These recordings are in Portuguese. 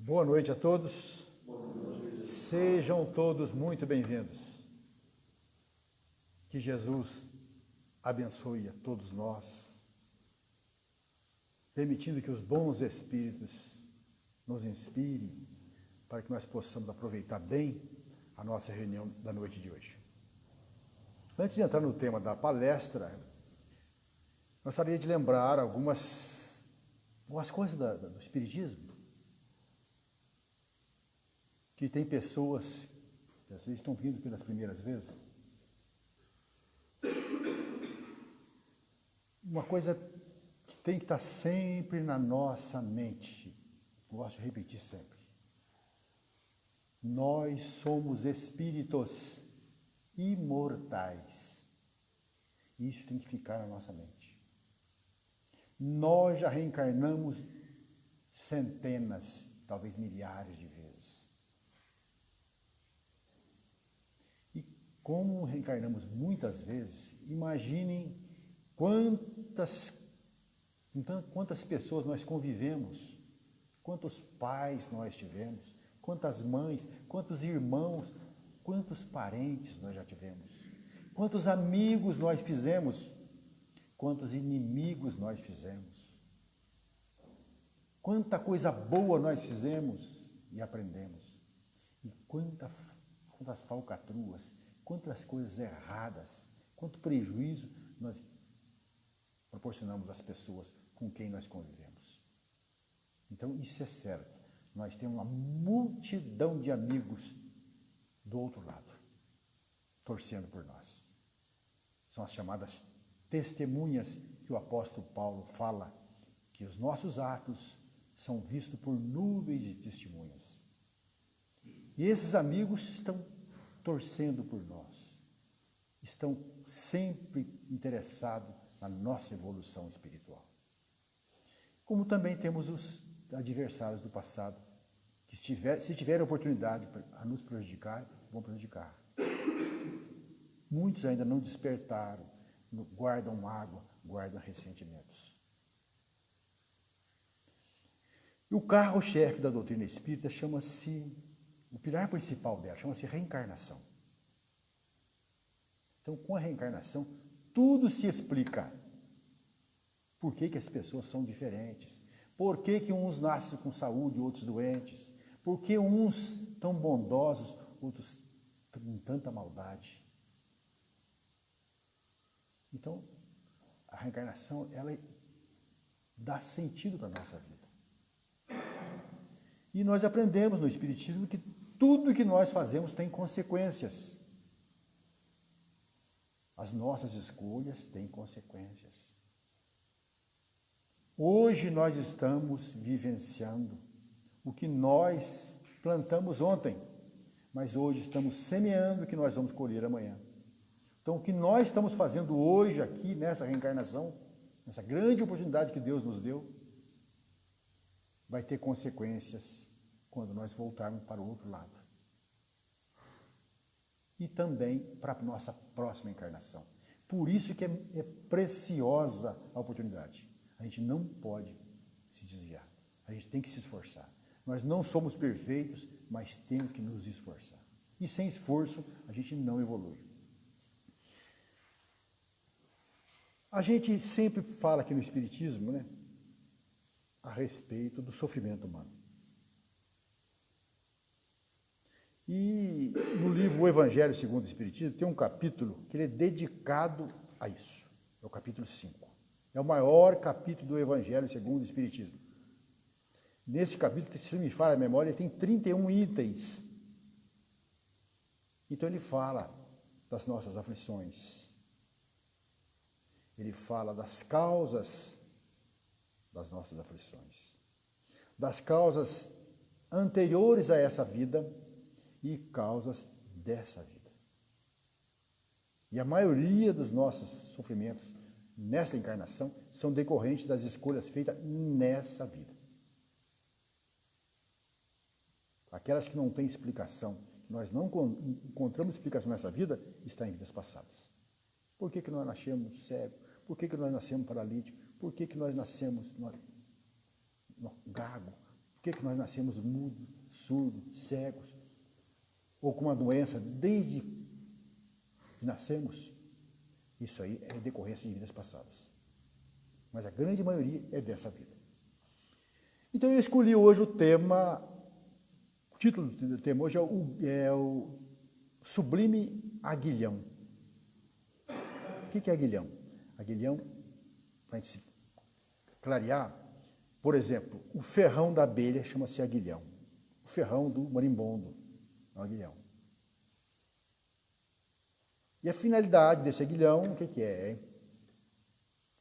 Boa noite a todos. Sejam todos muito bem-vindos. Que Jesus abençoe a todos nós, permitindo que os bons espíritos nos inspirem para que nós possamos aproveitar bem a nossa reunião da noite de hoje. Antes de entrar no tema da palestra, gostaria de lembrar algumas coisas do Espiritismo, que tem pessoas que vocês estão vindo pelas primeiras vezes. Uma coisa que tem que estar sempre na nossa mente, gosto de repetir sempre. Nós somos espíritos imortais. Isso tem que ficar na nossa mente. Nós já reencarnamos centenas, talvez milhares de vezes. E como reencarnamos muitas vezes, imaginem quantas pessoas nós convivemos, quantos pais nós tivemos, quantas mães, quantos irmãos, quantos parentes nós já tivemos, quantos amigos nós fizemos, quantos inimigos nós fizemos, quanta coisa boa nós fizemos e aprendemos, e quantas falcatruas, quantas coisas erradas, quanto prejuízo nós proporcionamos às pessoas com quem nós convivemos. Então, isso é certo. Nós temos uma multidão de amigos do outro lado, torcendo por nós. São as chamadas testemunhas que o apóstolo Paulo fala, que os nossos atos são vistos por nuvens de testemunhas. E esses amigos estão torcendo por nós, estão sempre interessados na nossa evolução espiritual. Como também temos os adversários do passado, que se tiverem oportunidade a nos prejudicar, vão prejudicar. Muitos ainda não despertaram, guardam mágoa, guardam ressentimentos. E o carro-chefe da doutrina espírita o pilar principal dela chama-se reencarnação. Então, com a reencarnação, tudo se explica. Por que as pessoas são diferentes? Por que uns nascem com saúde, outros doentes? Por que uns tão bondosos, outros com tanta maldade? Então, a reencarnação, ela dá sentido para a nossa vida. E nós aprendemos no Espiritismo que tudo que nós fazemos tem consequências. As nossas escolhas têm consequências. Hoje nós estamos vivenciando o que nós plantamos ontem, mas hoje estamos semeando o que nós vamos colher amanhã. Então, o que nós estamos fazendo hoje aqui, nessa reencarnação, nessa grande oportunidade que Deus nos deu, vai ter consequências quando nós voltarmos para o outro lado. E também para a nossa próxima encarnação. Por isso que é preciosa a oportunidade. A gente não pode se desviar. A gente tem que se esforçar. Nós não somos perfeitos, mas temos que nos esforçar. E sem esforço, a gente não evolui. A gente sempre fala aqui no Espiritismo, né, a respeito do sofrimento humano. E no livro O Evangelho segundo o Espiritismo, tem um capítulo que ele é dedicado a isso. É o capítulo 5. É o maior capítulo do Evangelho segundo o Espiritismo. Nesse capítulo, se não me falha a memória, ele tem 31 itens. Então ele fala das nossas aflições. Ele fala das causas das nossas aflições. Das causas anteriores a essa vida e causas dessa vida. E a maioria dos nossos sofrimentos nessa encarnação são decorrentes das escolhas feitas nessa vida. Aquelas que não têm explicação, nós não encontramos explicação nessa vida, está em vidas passadas. Por que nós nascemos cegos? Por que nós nascemos paralíticos? Por que nós nascemos gago? que nós nascemos mudos, surdos, cegos, ou com uma doença desde que nascemos? Isso aí é decorrência de vidas passadas. Mas a grande maioria é dessa vida. Então eu escolhi hoje o título do tema hoje é o Sublime Aguilhão. O que é aguilhão? Aguilhão, para a gente se clarear, por exemplo, o ferrão da abelha chama-se aguilhão. O ferrão do marimbondo é um aguilhão. E a finalidade desse aguilhão, o que é? É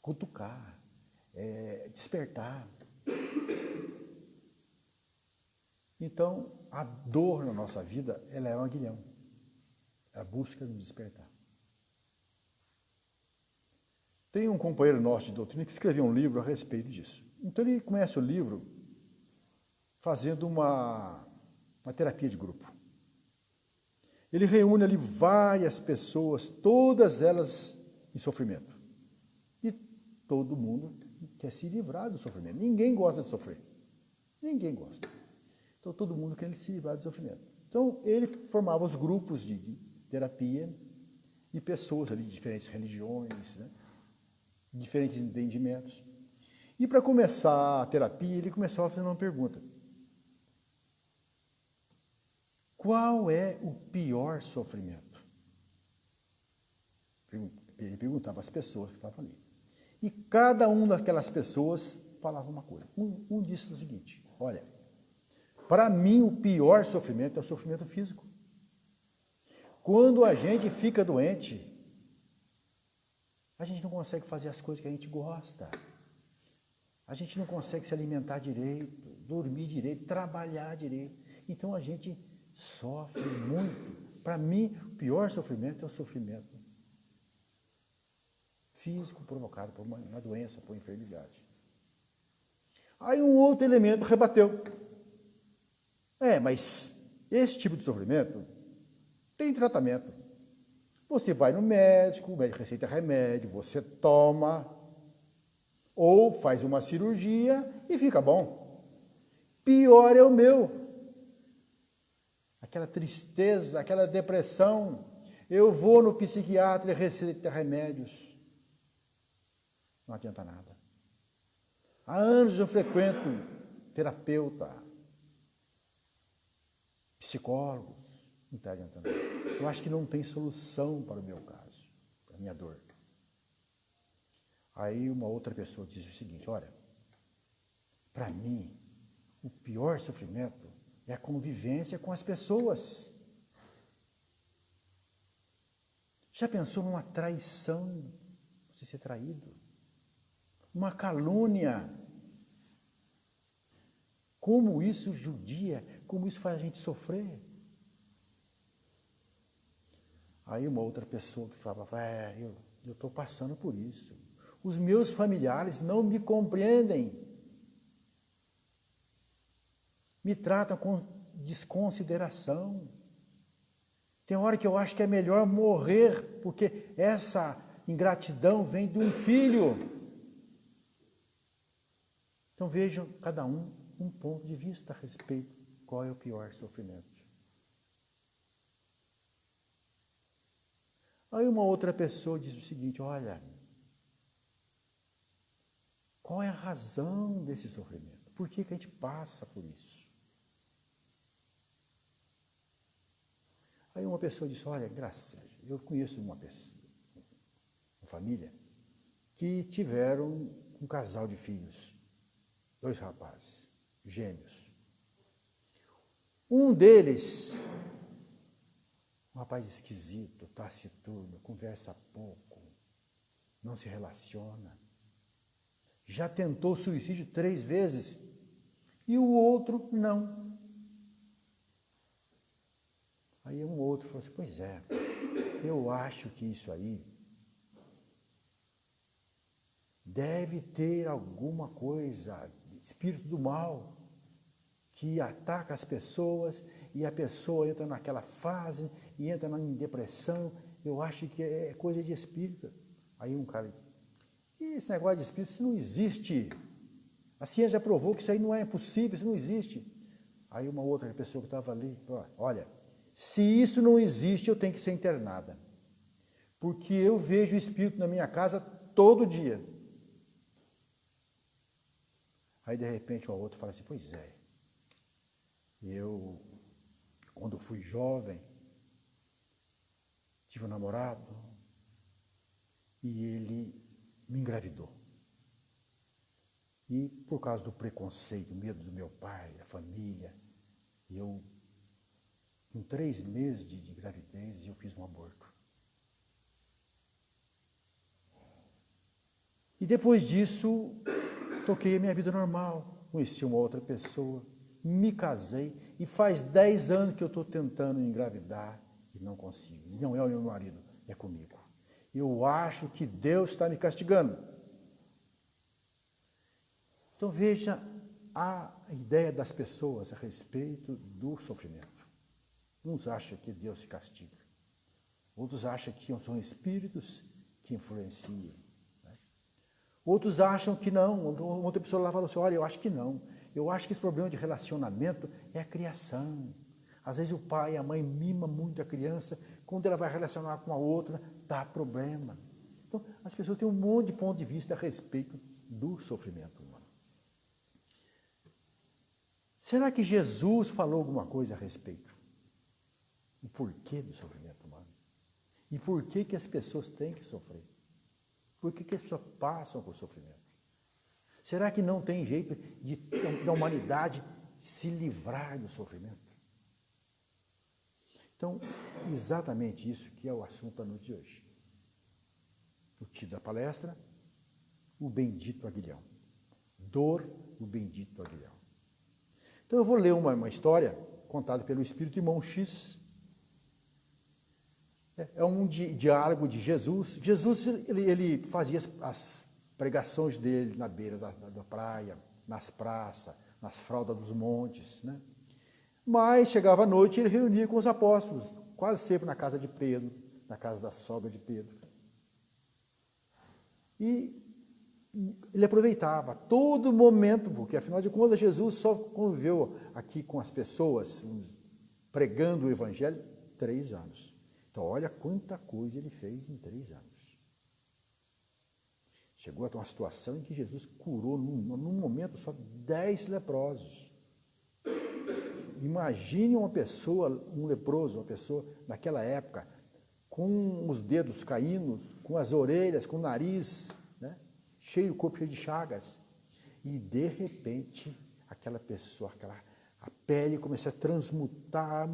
cutucar, é despertar. Então, a dor na nossa vida, ela é um aguilhão. É a busca de despertar. Tem um companheiro nosso de doutrina que escreveu um livro a respeito disso. Então, ele começa o livro fazendo uma terapia de grupo. Ele reúne ali várias pessoas, todas elas em sofrimento. E todo mundo quer se livrar do sofrimento. Ninguém gosta de sofrer. Ninguém gosta. Então, todo mundo quer se livrar do sofrimento. Então, ele formava os grupos de terapia e pessoas ali de diferentes religiões, né? Diferentes entendimentos. E para começar a terapia, ele começava fazendo uma pergunta. Qual é o pior sofrimento? Ele perguntava às pessoas que estavam ali. E cada uma daquelas pessoas falava uma coisa. Um disse o seguinte: olha, para mim o pior sofrimento é o sofrimento físico. Quando a gente fica doente, a gente não consegue fazer as coisas que a gente gosta. A gente não consegue se alimentar direito, dormir direito, trabalhar direito. Então a gente sofre muito. Para mim, o pior sofrimento é o sofrimento físico provocado por uma doença, por uma enfermidade. Aí um outro elemento rebateu. Mas esse tipo de sofrimento tem tratamento. Você vai no médico, o médico receita remédio, você toma, ou faz uma cirurgia e fica bom. Pior é o meu. Aquela tristeza, aquela depressão. Eu vou no psiquiatra e receita remédios. Não adianta nada. Há anos eu frequento terapeuta, psicólogos. Não está adiantando nada. Eu acho que não tem solução para o meu caso, para a minha dor. Aí uma outra pessoa diz o seguinte: olha, para mim, o pior sofrimento é a convivência com as pessoas. Já pensou numa traição, você ser traído? Uma calúnia? Como isso judia, como isso faz a gente sofrer? Aí uma outra pessoa que falava: eu estou passando por isso. Os meus familiares não me compreendem. Me tratam com desconsideração. Tem hora que eu acho que é melhor morrer, porque essa ingratidão vem de um filho. Então vejam, cada um ponto de vista a respeito qual é o pior sofrimento. Aí uma outra pessoa diz o seguinte: olha, qual é a razão desse sofrimento? Por que a gente passa por isso? Aí uma pessoa disse: olha, eu conheço uma família que tiveram um casal de filhos, 2 rapazes, gêmeos. Um deles, um rapaz esquisito, taciturno, conversa pouco, não se relaciona. Já tentou suicídio 3 vezes e o outro não. Aí um outro falou assim: pois é, eu acho que isso aí deve ter alguma coisa, espírito do mal, que ataca as pessoas e a pessoa entra naquela fase e entra em depressão. Eu acho que é coisa de espírito. Aí um cara: esse negócio de espírito, isso não existe. A ciência já provou que isso aí não é possível, isso não existe. Aí uma outra pessoa que estava ali, olha, se isso não existe, eu tenho que ser internada. Porque eu vejo o espírito na minha casa todo dia. Aí de repente o outro fala assim, pois é, eu, quando fui jovem, tive um namorado e ele me engravidou. E por causa do preconceito, medo do meu pai, da família, eu, com 3 meses de gravidez, eu fiz um aborto. E depois disso, toquei a minha vida normal, conheci uma outra pessoa, me casei e faz 10 anos que eu estou tentando engravidar e não consigo. Não é o meu marido, é comigo. Eu acho que Deus está me castigando. Então veja a ideia das pessoas a respeito do sofrimento. Uns acham que Deus se castiga. Outros acham que são espíritos que influenciam. Outros acham que não. Outra pessoa lá falou assim, olha, eu acho que não. Eu acho que esse problema de relacionamento é a criação. Às vezes o pai e a mãe mimam muito a criança, quando ela vai relacionar com a outra, dá problema. Então, as pessoas têm um monte de ponto de vista a respeito do sofrimento humano. Será que Jesus falou alguma coisa a respeito? O porquê do sofrimento humano? E por que as pessoas têm que sofrer? Por que as pessoas passam por sofrimento? Será que não tem jeito da humanidade se livrar do sofrimento? Então, exatamente isso que é o assunto da noite de hoje. O título da palestra, o bendito aguilhão. Dor, o bendito aguilhão. Então eu vou ler uma história contada pelo Espírito Irmão X. É um diálogo de Jesus. Jesus ele fazia as pregações dele na beira da praia, nas praças, nas fraldas dos montes, né? Mas chegava a noite e ele reunia com os apóstolos, quase sempre na casa de Pedro, na casa da sogra de Pedro. E ele aproveitava todo momento, porque afinal de contas Jesus só conviveu aqui com as pessoas, pregando o evangelho, 3 anos. Então olha quanta coisa ele fez em 3 anos. Chegou a ter uma situação em que Jesus curou, num momento só, 10 leprosos. Imagine uma pessoa, um leproso, uma pessoa naquela época, com os dedos caindo, com as orelhas, com o nariz, né? O corpo cheio de chagas. E de repente, aquela pessoa, a pele começa a transmutar,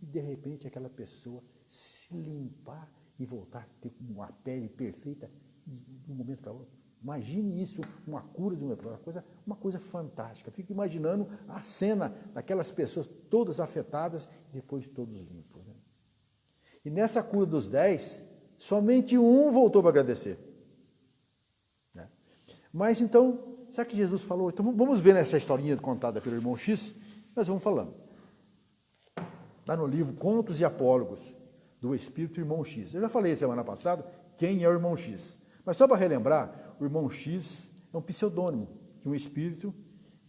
e de repente aquela pessoa se limpar e voltar a ter uma pele perfeita de um momento para outro. Imagine isso, uma cura de um leproso, uma coisa fantástica. Fico imaginando a cena daquelas pessoas todas afetadas e depois todos limpos, né? E nessa cura dos 10, somente um voltou para agradecer, né? Mas então, será que Jesus falou? Então vamos ver nessa historinha contada pelo irmão X, nós vamos falando. Está no livro Contos e Apólogos, do Espírito Irmão X. Eu já falei semana passada quem é o irmão X. Mas só para relembrar, o irmão X é um pseudônimo de um espírito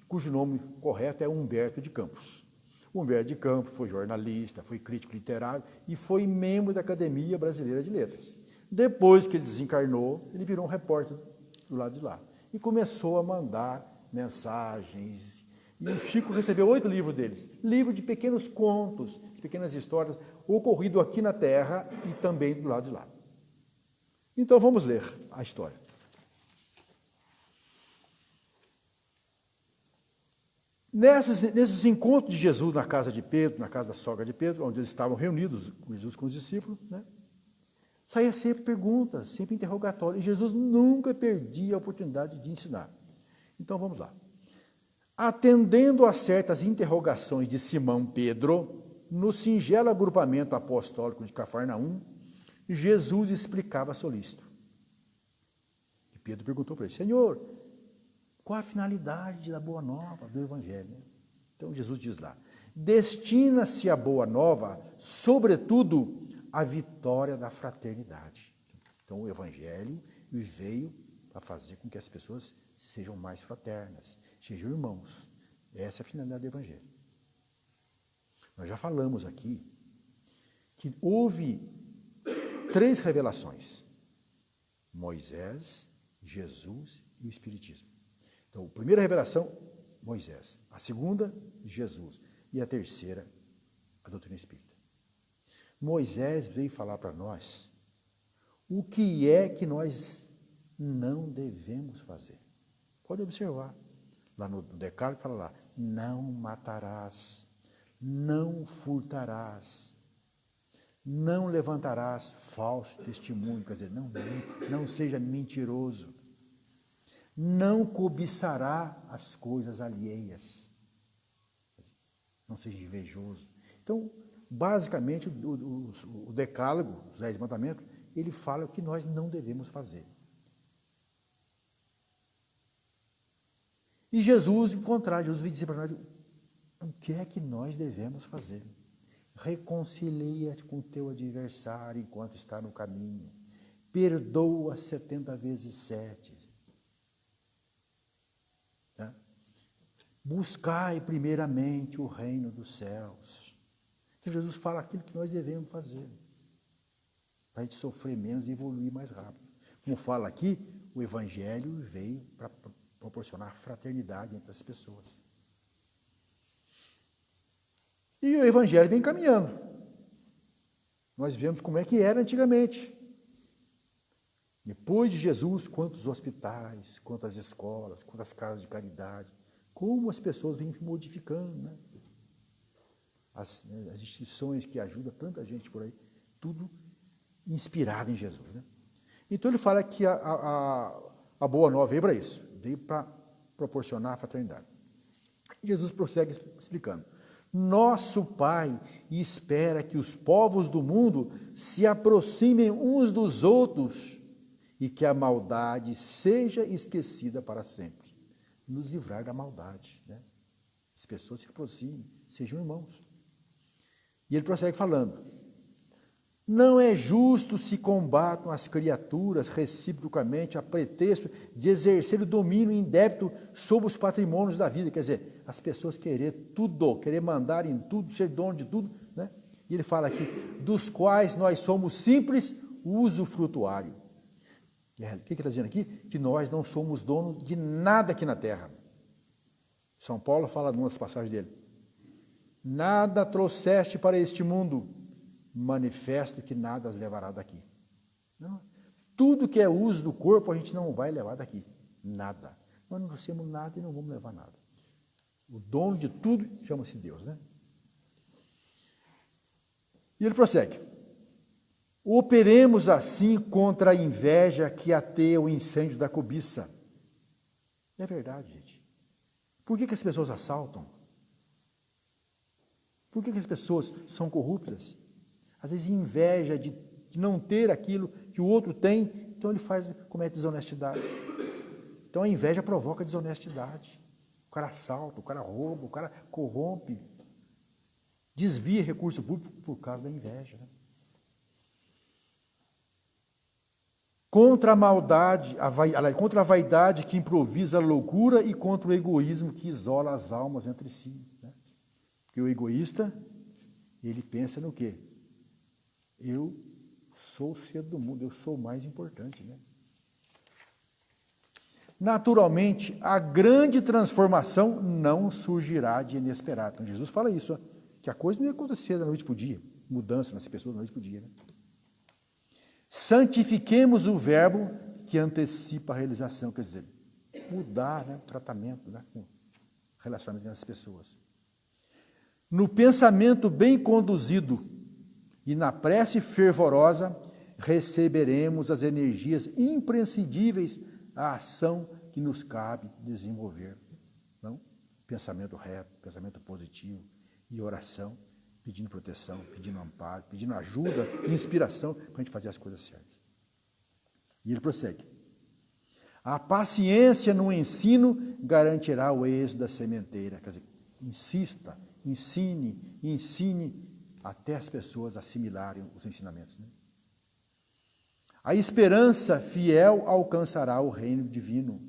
cujo nome correto é Humberto de Campos. O Humberto de Campos foi jornalista, foi crítico literário e foi membro da Academia Brasileira de Letras. Depois que ele desencarnou, ele virou um repórter do lado de lá e começou a mandar mensagens. E o Chico recebeu 8 livros deles, livro de pequenos contos, de pequenas histórias, ocorrido aqui na Terra e também do lado de lá. Então vamos ler a história. Nesses encontros de Jesus na casa de Pedro, na casa da sogra de Pedro, onde eles estavam reunidos, Jesus com os discípulos, né? Saía sempre perguntas, sempre interrogatórios, e Jesus nunca perdia a oportunidade de ensinar. Então vamos lá. Atendendo a certas interrogações de Simão Pedro, no singelo agrupamento apostólico de Cafarnaum, Jesus explicava solícito. E Pedro perguntou para ele, Senhor, qual a finalidade da boa nova, do evangelho? Então Jesus diz lá, destina-se a boa nova, sobretudo, a vitória da fraternidade. Então o evangelho veio para fazer com que as pessoas sejam mais fraternas, sejam irmãos. Essa é a finalidade do Evangelho. Nós já falamos aqui que houve 3 revelações: Moisés, Jesus e o Espiritismo. Então, a primeira revelação, Moisés. A segunda, Jesus. E a terceira, a doutrina espírita. Moisés veio falar para nós o que é que nós não devemos fazer. Pode observar. Lá no Decálogo fala lá, não matarás, não furtarás, não levantarás falso testemunho, quer dizer, não seja mentiroso, não cobiçará as coisas alheias, não seja invejoso. Então, basicamente, o Decálogo, os 10 mandamentos, ele fala o que nós não devemos fazer. E Jesus, ao contrário, Jesus veio dizer para nós o que é que nós devemos fazer. Reconcilia-te com o teu adversário enquanto está no caminho. Perdoa 70 vezes 7. Tá? Buscai primeiramente o reino dos céus. Então Jesus fala aquilo que nós devemos fazer. Para a gente sofrer menos e evoluir mais rápido. Como fala aqui, o Evangelho veio para proporcionar fraternidade entre as pessoas. E o Evangelho vem caminhando. Nós vemos como é que era antigamente. Depois de Jesus, quantos hospitais, quantas escolas, quantas casas de caridade, como as pessoas vêm modificando, né? As instituições que ajudam tanta gente por aí, tudo inspirado em Jesus, né? Então ele fala que a Boa Nova veio para isso, veio para proporcionar a fraternidade. Jesus prossegue explicando. Nosso Pai espera que os povos do mundo se aproximem uns dos outros e que a maldade seja esquecida para sempre. Nos livrar da maldade, né? As pessoas se aproximem, sejam irmãos. E ele prossegue falando, não é justo se combatam as criaturas reciprocamente a pretexto de exercer o domínio indébito sobre os patrimônios da vida. Quer dizer, as pessoas querer tudo, querer mandar em tudo, ser dono de tudo, né? E ele fala aqui, dos quais nós somos simples usufrutuário. O que ele está dizendo aqui? Que nós não somos donos de nada aqui na terra. São Paulo fala numa das passagens dele. Nada trouxeste para este mundo, manifesto que nada as levará daqui. Não, tudo que é uso do corpo a gente não vai levar daqui. Nada. Nós não trouxemos nada e não vamos levar nada. O dono de tudo chama-se Deus, né? E ele prossegue. Operemos assim contra a inveja que ateia o incêndio da cobiça. É verdade, gente. Por que as pessoas assaltam? Por que as pessoas são corruptas? Às vezes inveja de não ter aquilo que o outro tem, então ele comete desonestidade. Então a inveja provoca desonestidade. O cara assalta, o cara rouba, o cara corrompe, desvia recurso público por causa da inveja, né? Contra a maldade, contra a vaidade que improvisa a loucura e contra o egoísmo que isola as almas entre si, né? Porque o egoísta, ele pensa no quê? Eu sou o ser do mundo, eu sou o mais importante, né? Naturalmente, a grande transformação não surgirá de inesperado. Então, Jesus fala isso, ó, que a coisa não ia acontecer da noite para o dia, mudança nas pessoas da noite para o dia, né? Santifiquemos o verbo que antecipa a realização, quer dizer, mudar, né, o tratamento, né, o relacionamento das pessoas. No pensamento bem conduzido e na prece fervorosa, receberemos as energias imprescindíveis à ação que nos cabe desenvolver. Não? Pensamento reto, pensamento positivo e oração, pedindo proteção, pedindo amparo, pedindo ajuda, inspiração para a gente fazer as coisas certas. E ele prossegue. A paciência no ensino garantirá o êxito da sementeira. Quer dizer, insista, ensine até as pessoas assimilarem os ensinamentos, né? A esperança fiel alcançará o reino divino.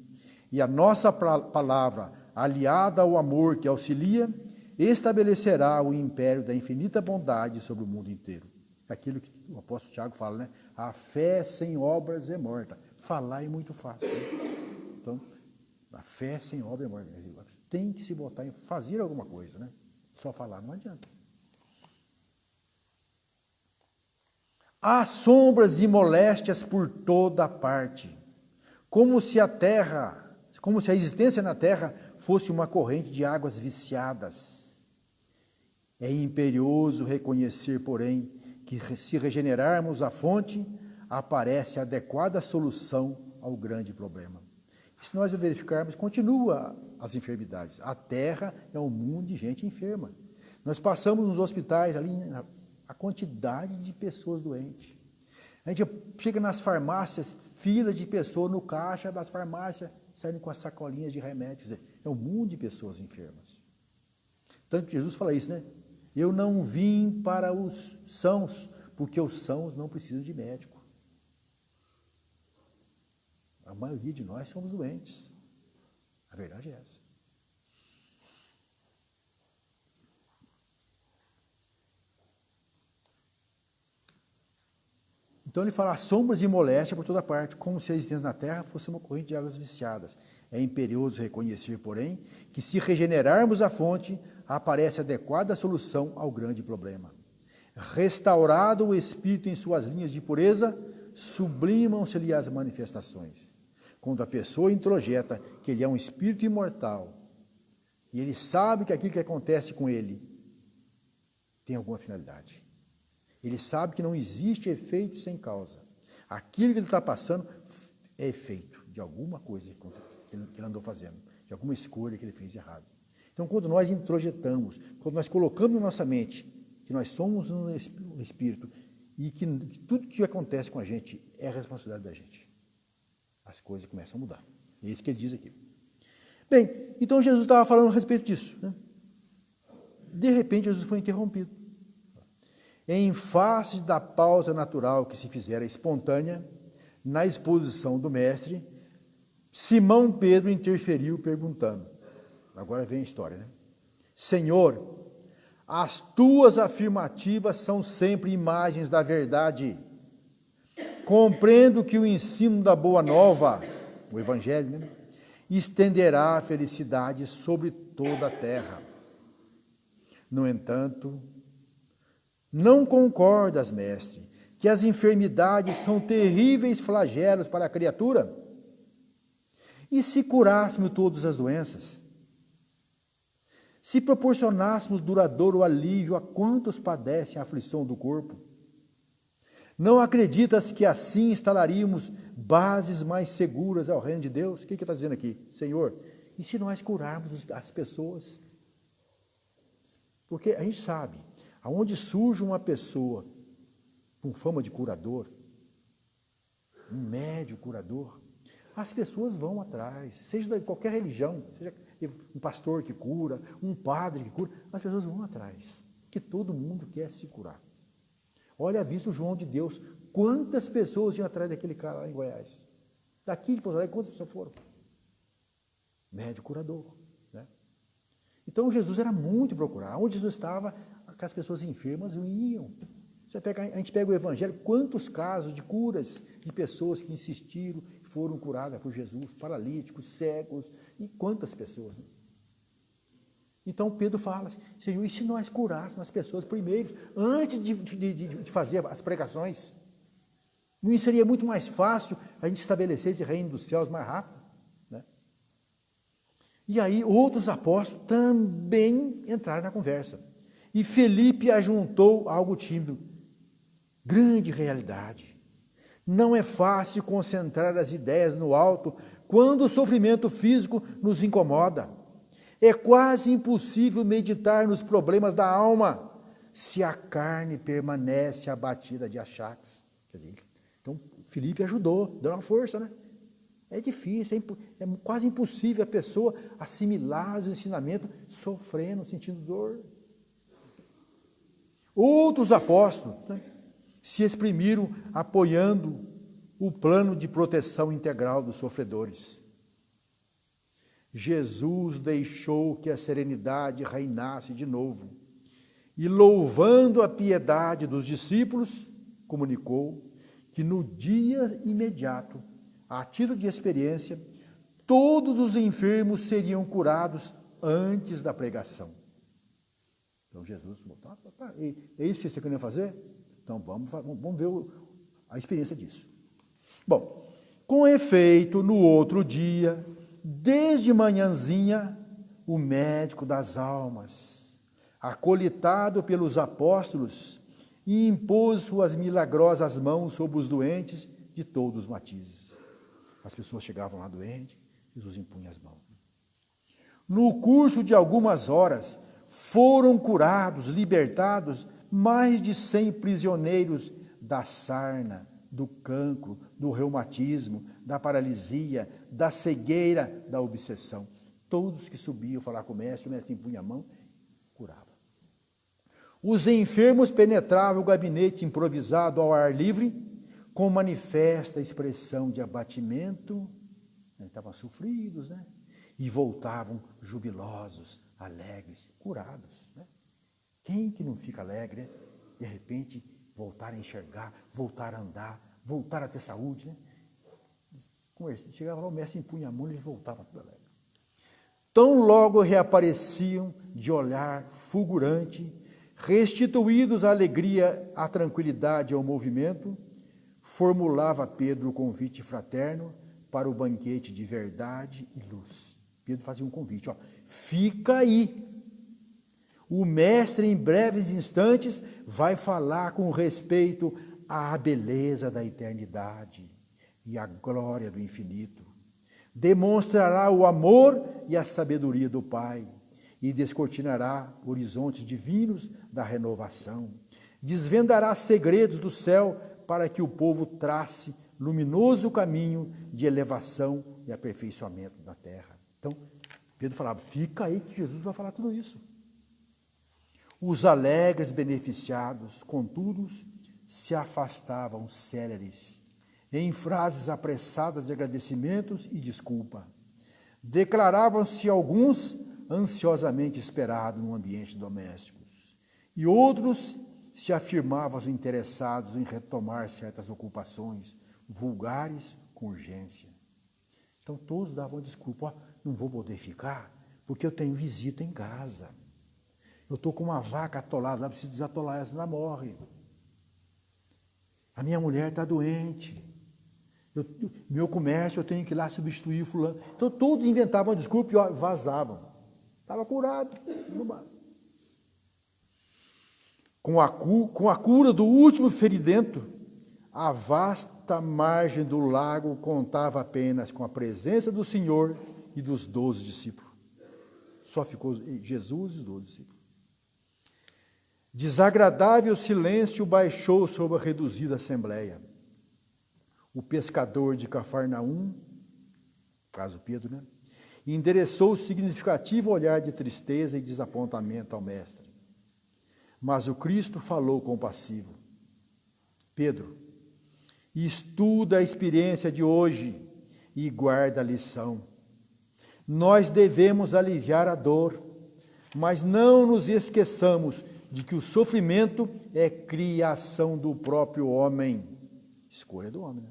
E a nossa palavra, aliada ao amor que auxilia, estabelecerá o império da infinita bondade sobre o mundo inteiro. Aquilo que o apóstolo Tiago fala, né? A fé sem obras é morta. Falar é muito fácil. Né? Então, a fé sem obra é morta. Tem que se botar em fazer alguma coisa, né? Só falar não adianta. Há sombras e moléstias por toda parte, como se a existência na terra fosse uma corrente de águas viciadas. É imperioso reconhecer, porém, que se regenerarmos a fonte, aparece a adequada solução ao grande problema. E se nós verificarmos, continua as enfermidades. A terra é um mundo de gente enferma. Nós passamos nos hospitais ali, a quantidade de pessoas doentes. A gente chega nas farmácias, fila de pessoas no caixa das farmácias, saindo com as sacolinhas de remédios. É um mundo de pessoas enfermas. Tanto que Jesus fala isso, né? Eu não vim para os sãos, porque os sãos não precisam de médico. A maioria de nós somos doentes. A verdade é essa. Então ele fala, sombras e moléstia por toda parte, como se a existência na terra fosse uma corrente de águas viciadas. É imperioso reconhecer, porém, que se regenerarmos a fonte, aparece a adequada solução ao grande problema. Restaurado o espírito em suas linhas de pureza, sublimam-se-lhe as manifestações. Quando a pessoa introjeta que ele é um espírito imortal, e ele sabe que aquilo que acontece com ele tem alguma finalidade. Ele sabe que não existe efeito sem causa. Aquilo que ele está passando é efeito de alguma coisa que ele andou fazendo, de alguma escolha que ele fez errado. Então, quando nós introjetamos, quando nós colocamos na nossa mente que nós somos um espírito e que tudo que acontece com a gente é responsabilidade da gente, as coisas começam a mudar. É isso que ele diz aqui. Bem, então Jesus estava falando a respeito disso. Né? De repente, Jesus foi interrompido. Em face da pausa natural que se fizera espontânea, na exposição do mestre, Simão Pedro interferiu perguntando, agora vem a história, né? Senhor, as tuas afirmativas são sempre imagens da verdade. Compreendo que o ensino da boa nova, o evangelho, né, estenderá a felicidade sobre toda a terra. No entanto, não concordas, mestre, que as enfermidades são terríveis flagelos para a criatura? E se curássemos todas as doenças? Se proporcionássemos duradouro alívio a quantos padecem a aflição do corpo? Não acreditas que assim instalaríamos bases mais seguras ao reino de Deus? O que ele está dizendo aqui? Senhor, e se nós curarmos as pessoas? Porque a gente sabe, aonde surge uma pessoa com fama de curador, um médium curador, as pessoas vão atrás, seja de qualquer religião, seja um pastor que cura, um padre que cura, as pessoas vão atrás, que todo mundo quer se curar. Olha, visto o João de Deus, quantas pessoas iam atrás daquele cara lá em Goiás? Daqui de Porto Alegre, quantas pessoas foram? Médico curador. Né? Então Jesus era muito procurado. Onde Jesus estava, as pessoas enfermas iam. A gente pega o Evangelho, quantos casos de curas de pessoas que insistiram, foram curadas por Jesus, paralíticos, cegos, e quantas pessoas. Né? Então Pedro fala, Senhor, e se nós curássemos as pessoas primeiro, antes de fazer as pregações? Não seria muito mais fácil a gente estabelecer esse reino dos céus mais rápido? Né? E aí outros apóstolos também entraram na conversa. E Felipe ajuntou algo tímido. Grande realidade. Não é fácil concentrar as ideias no alto quando o sofrimento físico nos incomoda. É quase impossível meditar nos problemas da alma se a carne permanece abatida de achaques. Quer dizer, então, Felipe ajudou, deu uma força, né? É difícil, é quase impossível a pessoa assimilar os ensinamentos sofrendo, sentindo dor. Outros apóstolos, né, se exprimiram apoiando o plano de proteção integral dos sofredores. Jesus deixou que a serenidade reinasse de novo e, louvando a piedade dos discípulos, comunicou que no dia imediato, a título de experiência, todos os enfermos seriam curados antes da pregação. Então Jesus falou, é isso que você queria fazer? Então vamos ver a experiência disso. Bom, com efeito, no outro dia, desde manhãzinha, o médico das almas, acolitado pelos apóstolos, impôs suas milagrosas mãos sobre os doentes de todos os matizes. As pessoas chegavam lá doentes, Jesus impunha as mãos. No curso de algumas horas, foram curados, libertados, mais de 100 prisioneiros da sarna, do cancro, do reumatismo, da paralisia, da cegueira, da obsessão. Todos que subiam falar com o mestre impunha a mão, curava. Os enfermos penetravam o gabinete improvisado ao ar livre, com manifesta expressão de abatimento, estavam sofridos, né? E voltavam jubilosos, alegres, curados. Né? Quem que não fica alegre, né? De repente, voltar a enxergar, voltar a andar, voltar a ter saúde, né? Chegava lá, o mestre impunha a mão e eles voltavam tudo alegre. Tão logo reapareciam de olhar fulgurante, restituídos a alegria, a tranquilidade ao movimento, formulava Pedro o convite fraterno para o banquete de verdade e luz. Pedro fazia um convite, fica aí. O mestre, em breves instantes, vai falar com respeito à beleza da eternidade e à glória do infinito. Demonstrará o amor e a sabedoria do Pai e descortinará horizontes divinos da renovação. Desvendará segredos do céu para que o povo trace luminoso caminho de elevação e aperfeiçoamento da terra. Então, Pedro falava, fica aí que Jesus vai falar tudo isso. Os alegres beneficiados, contudo, se afastavam céleres, em frases apressadas de agradecimentos e desculpa. Declaravam-se alguns ansiosamente esperados no ambiente doméstico, e outros se afirmavam interessados em retomar certas ocupações vulgares com urgência. Então todos davam desculpa, não vou poder ficar, porque eu tenho visita em casa. Eu estou com uma vaca atolada lá, preciso desatolar ela, senão ela morre. A minha mulher está doente. Meu comércio, eu tenho que ir lá substituir o fulano. Então todos inventavam desculpa e vazavam. Estava curado. Com a cura do último feridento, a vasta margem do lago contava apenas com a presença do Senhor e dos 12 discípulos. Só ficou Jesus e os 12 discípulos. Desagradável silêncio baixou sobre a reduzida assembleia. O pescador de Cafarnaum, caso Pedro, né, endereçou o significativo olhar de tristeza e desapontamento ao mestre. Mas o Cristo falou compassivo. Pedro, estuda a experiência de hoje e guarda a lição. Nós devemos aliviar a dor, mas não nos esqueçamos de que o sofrimento é criação do próprio homem. Escolha do homem, né?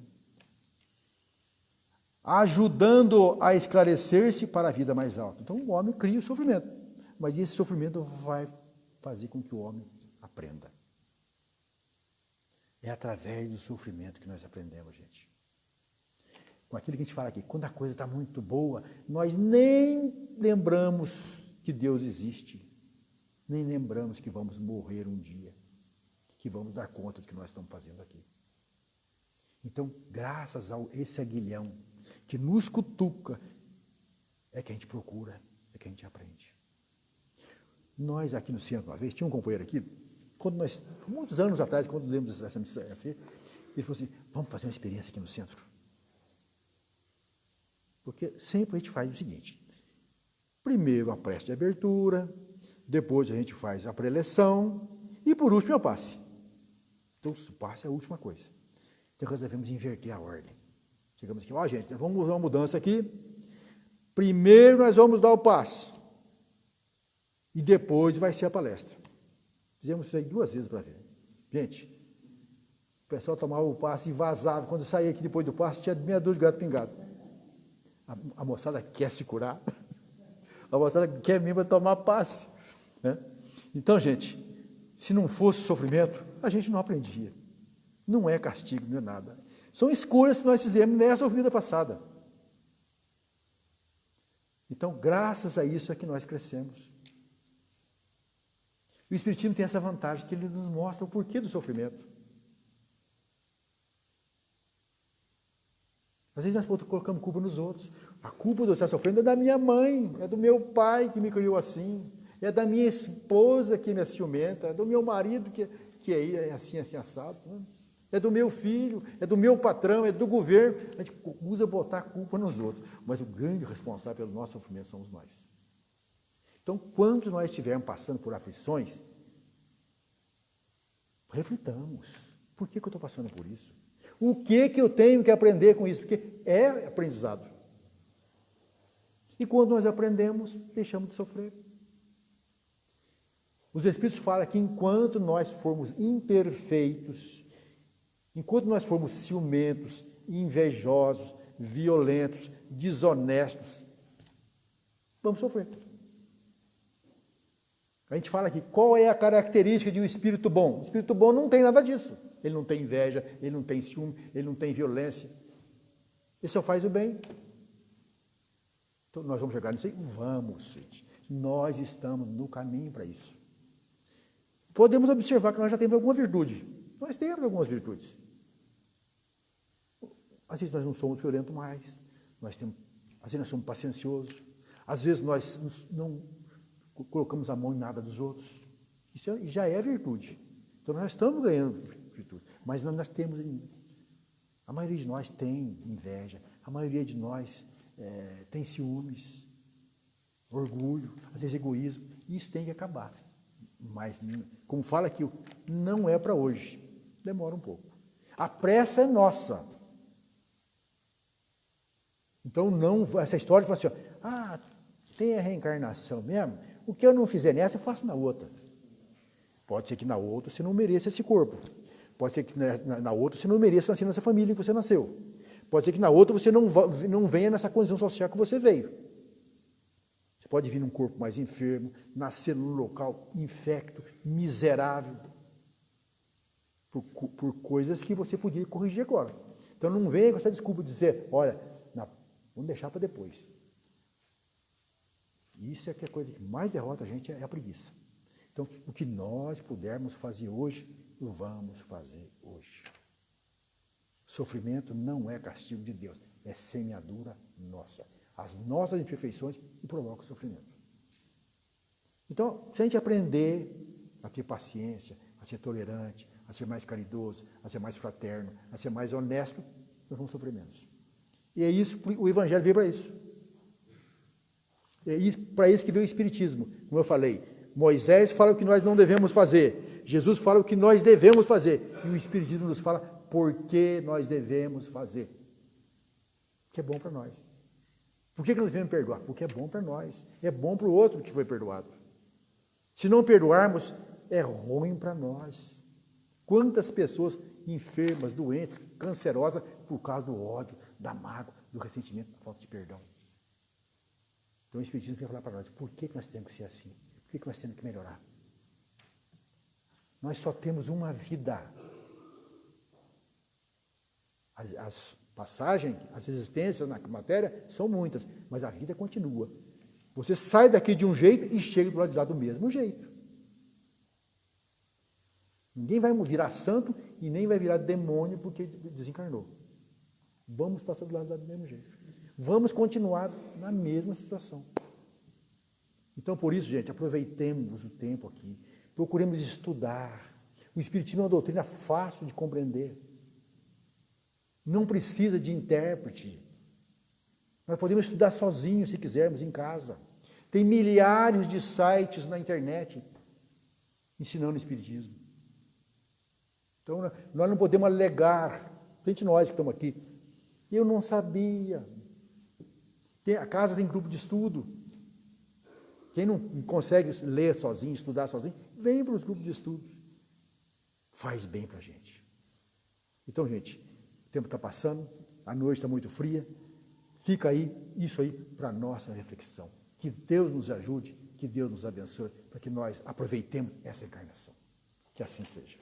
Ajudando a esclarecer-se para a vida mais alta. Então o homem cria o sofrimento, mas esse sofrimento vai fazer com que o homem aprenda. É através do sofrimento que nós aprendemos, gente. Com aquilo que a gente fala aqui, quando a coisa está muito boa, nós nem lembramos que Deus existe, nem lembramos que vamos morrer um dia, que vamos dar conta do que nós estamos fazendo aqui. Então, graças a esse aguilhão que nos cutuca, é que a gente procura, é que a gente aprende. Nós aqui no centro, uma vez, tinha um companheiro aqui, quando nós, muitos anos atrás, quando lemos essa missão, ele falou assim, vamos fazer uma experiência aqui no centro. Porque sempre a gente faz o seguinte, primeiro a prece de abertura, depois a gente faz a preleção e por último é o passe. Então o passe é a última coisa. Então resolvemos inverter a ordem. Chegamos aqui, gente, vamos usar uma mudança aqui. Primeiro nós vamos dar o passe. E depois vai ser a palestra. Fizemos isso aí 2 vezes para ver. Gente, o pessoal tomava o passe e vazava. Quando saía aqui depois do passe, tinha meia dúzia de gato pingado. A moçada quer se curar. A moçada quer mesmo tomar passe. Né? Então, gente, se não fosse sofrimento, a gente não aprendia. Não é castigo, não é nada. São escolhas que nós fizemos nessa vida passada. Então, graças a isso é que nós crescemos. O Espiritismo tem essa vantagem, que ele nos mostra o porquê do sofrimento. Às vezes nós colocamos culpa nos outros. A culpa do estar sofrendo é da minha mãe, é do meu pai que me criou assim, é da minha esposa que me ciumenta, é do meu marido que é assim, assim, assado. Né? É do meu filho, é do meu patrão, é do governo. A gente usa botar a culpa nos outros. Mas o grande responsável pelo nosso sofrimento somos nós. Então, quando nós estivermos passando por aflições, reflitamos. Por que eu estou passando por isso? O que eu tenho que aprender com isso? Porque é aprendizado. E quando nós aprendemos, deixamos de sofrer. Os Espíritos falam que enquanto nós formos imperfeitos, enquanto nós formos ciumentos, invejosos, violentos, desonestos, vamos sofrer. A gente fala aqui, qual é a característica de um espírito bom? O espírito bom não tem nada disso. Ele não tem inveja, ele não tem ciúme, ele não tem violência. Ele só faz o bem. Então, nós vamos chegar nisso aí? Vamos, gente. Nós estamos no caminho para isso. Podemos observar que nós já temos alguma virtude. Nós temos algumas virtudes. Às vezes nós não somos violentos mais. Às vezes nós somos pacienciosos. Às vezes nós não colocamos a mão em nada dos outros. Isso já é virtude. Então nós estamos ganhando virtude. Mas nós temos, a maioria de nós tem inveja, a maioria de nós tem ciúmes, orgulho, às vezes egoísmo. Isso tem que acabar. Mas, como fala aqui, não é para hoje. Demora um pouco. A pressa é nossa. Então, essa história fala assim, tem a reencarnação mesmo? O que eu não fizer nessa, eu faço na outra. Pode ser que na outra você não mereça esse corpo. Pode ser que na outra você não mereça nascer nessa família que você nasceu. Pode ser que na outra você não venha nessa condição social que você veio. Você pode vir num corpo mais enfermo, nascer num local infecto, miserável, por coisas que você podia corrigir agora. Então não venha com essa desculpa de dizer, olha, vamos deixar para depois. Isso é que a coisa que mais derrota a gente é a preguiça. Então, o que nós pudermos fazer hoje, vamos fazer hoje. Sofrimento não é castigo de Deus, é semeadura nossa. As nossas imperfeições que provocam sofrimento. Então, se a gente aprender a ter paciência, a ser tolerante, a ser mais caridoso, a ser mais fraterno, a ser mais honesto, nós vamos sofrer menos. E é isso, o Evangelho veio para isso. É para isso que veio o Espiritismo. Como eu falei, Moisés fala o que nós não devemos fazer. Jesus fala o que nós devemos fazer. E o Espiritismo nos fala por que nós devemos fazer. Que é bom para nós. Por que nós devemos perdoar? Porque é bom para nós. É bom para o outro que foi perdoado. Se não perdoarmos, é ruim para nós. Quantas pessoas enfermas, doentes, cancerosas, por causa do ódio, da mágoa, do ressentimento, da falta de perdão. Então o Espiritismo vem falar para nós, por que nós temos que ser assim? Por que nós temos que melhorar? Nós só temos uma vida. As passagens, as existências na matéria são muitas, mas a vida continua. Você sai daqui de um jeito e chega do lado de lá do mesmo jeito. Ninguém vai virar santo e nem vai virar demônio porque desencarnou. Vamos passar do lado de lá do mesmo jeito. Vamos continuar na mesma situação. Então, por isso, gente, aproveitemos o tempo aqui. Procuremos estudar. O Espiritismo é uma doutrina fácil de compreender. Não precisa de intérprete. Nós podemos estudar sozinhos, se quisermos, em casa. Tem milhares de sites na internet ensinando o Espiritismo. Então, nós não podemos alegar, frente nós que estamos aqui, eu não sabia. A casa tem grupo de estudo. Quem não consegue ler sozinho, estudar sozinho, vem para os grupos de estudos. Faz bem para a gente. Então, gente, o tempo está passando, a noite está muito fria. Fica aí, isso aí, para a nossa reflexão. Que Deus nos ajude, que Deus nos abençoe, para que nós aproveitemos essa encarnação. Que assim seja.